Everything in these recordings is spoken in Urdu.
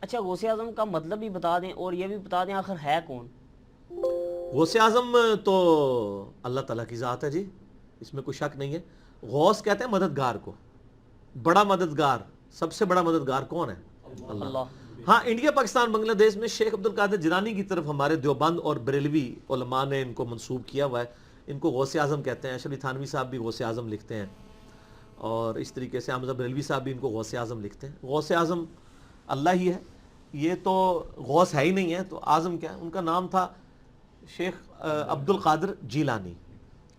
اچھا غوث اعظم کا مطلب بھی بتا دیں اور یہ بھی بتا دیں آخر ہے کون؟ غوث اعظم تو اللہ تعالیٰ کی ذات ہے جی، اس میں کوئی شک نہیں ہے. غوث کہتے ہیں مددگار کو، بڑا مددگار. سب سے بڑا مددگار کون ہے؟ اللہ. ہاں، انڈیا پاکستان بنگلہ دیش میں شیخ عبد القادر جیلانی کی طرف ہمارے دیوبند اور بریلوی علماء نے ان کو منسوب کیا ہوا ہے. ان کو غوث اعظم کہتے ہیں. اشرف علی تھانوی صاحب بھی غوث اعظم لکھتے ہیں، اور اس طریقے سے حمزہ بریلوی صاحب بھی ان کو غوث اعظم لکھتے ہیں. غوث اعظم اللہ ہی ہے، یہ تو غوث ہے ہی نہیں ہے، تو اعظم کیا ہے؟ ان کا نام تھا شیخ عبد القادر جیلانی.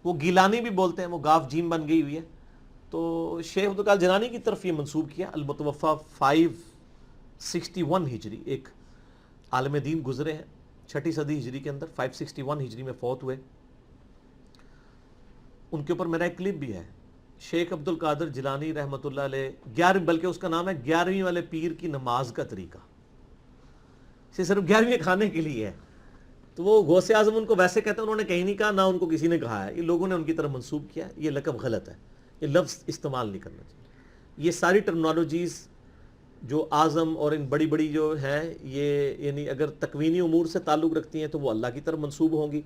وہ گیلانی بھی بولتے ہیں، وہ گاف جیم بن گئی ہوئی ہے. تو شیخ عبد القادر جیلانی کی طرف یہ منسوب کیا. المتوفہ 561 ہجری، ایک عالم دین گزرے ہیں 6 صدی ہجری کے اندر، 561 ہجری میں فوت ہوئے. ان کے اوپر میرا ایک کلپ بھی ہے. شیخ عبد القادر جیلانی رحمۃ اللہ علیہ 11، بلکہ اس کا نام ہے 11ویں والے پیر کی نماز کا طریقہ. اسے صرف 11ویں کھانے کے لیے ہے. تو وہ غوث اعظم ان کو ویسے کہتے ہیں، انہوں نے کہیں نہیں کہا، نہ ان کو کسی نے کہا ہے. یہ لوگوں نے ان کی طرف منسوب کیا. یہ لقب غلط ہے، یہ لفظ استعمال نہیں کرنا چاہیے. یہ ساری ٹرمنالوجیز جو اعظم اور ان بڑی بڑی جو ہیں، یہ یعنی اگر تکوینی امور سے تعلق رکھتی ہیں تو وہ اللہ کی طرف منسوب ہوں گی.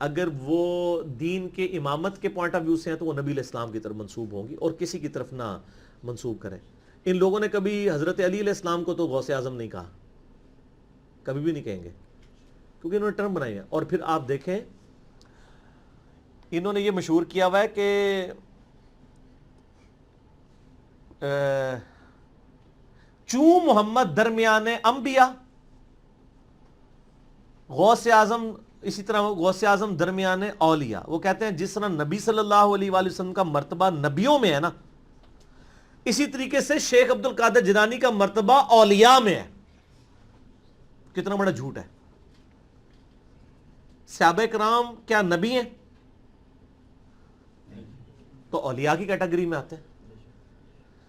اگر وہ دین کے امامت کے پوائنٹ آف ویو سے ہیں تو وہ نبی علیہ السلام کی طرف منسوب ہوں گی، اور کسی کی طرف نہ منسوب کریں. ان لوگوں نے کبھی حضرت علی علیہ السلام کو تو غوث اعظم نہیں کہا، کبھی بھی نہیں کہیں گے، کیونکہ انہوں نے ٹرم بنائی ہے. اور پھر آپ دیکھیں انہوں نے یہ مشہور کیا ہوا ہے کہ چوں محمد درمیان انبیاء، غوث اعظم اسی طرح غوث اعظم درمیان اولیاء. وہ کہتے ہیں جس طرح نبی صلی اللہ علیہ وآلہ وسلم کا مرتبہ نبیوں میں ہے نا، اسی طریقے سے شیخ عبد القادر جیلانی کا مرتبہ اولیاء میں ہے. کتنا بڑا جھوٹ ہے. صحابہ کرام کیا نبی ہیں؟ تو اولیاء کی کیٹیگری میں آتے ہیں.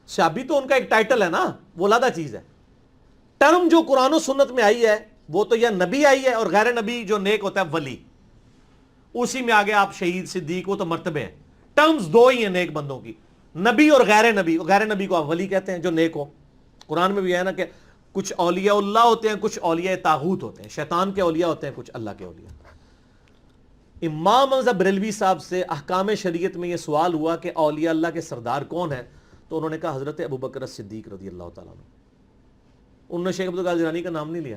صحابی تو ان کا ایک ٹائٹل ہے نا، وہ علیحدہ چیز ہے. ٹرم جو قرآن و سنت میں آئی ہے وہ تو یا نبی آئی ہے، اور غیر نبی جو نیک ہوتا ہے ولی، اسی میں آگے آپ شہید صدیق، وہ تو مرتبے ہیں. ٹرمز دو ہی ہیں نیک بندوں کی، نبی اور غیر نبی. غیر نبی کو آپ ولی کہتے ہیں جو نیک ہو. قرآن میں بھی ہے نا کہ کچھ اولیاء اللہ ہوتے ہیں، کچھ اولیاء طاغوت ہوتے ہیں، شیطان کے اولیاء ہوتے ہیں، کچھ اللہ کے اولیاء. امام حمزہ بریلوی صاحب سے احکام شریعت میں یہ سوال ہوا کہ اولیاء اللہ کے سردار کون ہیں، تو انہوں نے کہا حضرت ابوبکر صدیق رضی اللہ تعالیٰ عنہ. انہوں نے شیخ عبد القادر جیلانی کا نام نہیں لیا.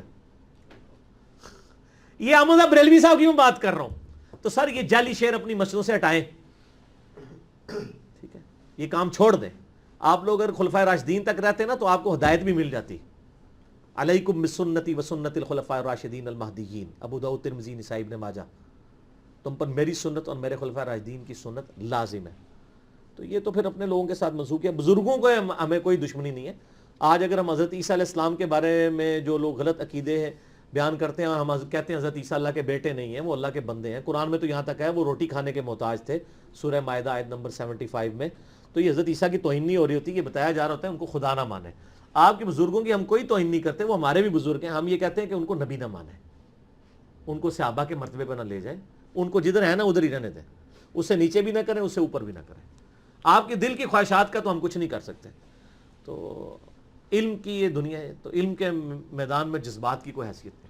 یہ حمزہ بریلوی صاحب کی میں بات کر رہا ہوں. تو سر یہ جعلی شعر اپنی مسجدوں سے ہٹائیں، ٹھیک ہے، یہ کام چھوڑ دیں. آپ لوگ اگر خلفائے راشدین تک رہتے نا تو آپ کو ہدایت بھی مل جاتی. علیکم بسنتی وسنت الخلفاء الراشدین المہدیین، ابو داؤد ترمذی نسائی ابن ماجہ. تم پر میری سنت اور میرے خلفاء راشدین کی سنت لازم ہے. تو یہ تو پھر اپنے لوگوں کے ساتھ منسوخ کیا. بزرگوں کو ہمیں کوئی دشمنی نہیں ہے. آج اگر ہم حضرت عیسیٰ علیہ السلام کے بارے میں جو لوگ غلط عقیدے ہیں بیان کرتے ہیں، ہم کہتے ہیں حضرت عیسیٰ اللہ کے بیٹے نہیں ہیں، وہ اللہ کے بندے ہیں. قرآن میں تو یہاں تک ہے وہ روٹی کھانے کے محتاج تھے، سورہ مائدہ آیت نمبر 75 میں. تو یہ حضرت عیسیٰ کی توہین نہیں ہو رہی ہوتی، یہ بتایا جا رہا ہوتا ہے ان کو خدا نہ مانے. آپ کے بزرگوں کی ہم کوئی توہین نہیں کرتے، وہ ہمارے بھی بزرگ ہیں. ہم یہ کہتے ہیں کہ ان کو نبی نہ مانے، ان کو صحابہ کے مرتبے پر نہ لے جائیں، ان کو جدھر ہے نا ادھر ہی رہنے دیں. اس سے نیچے بھی نہ کریں، اس سے اوپر بھی نہ کریں. آپ کے دل کی خواہشات کا تو ہم کچھ نہیں کر سکتے. تو علم کی یہ دنیا ہے، تو علم کے میدان میں جذبات کی کوئی حیثیت نہیں.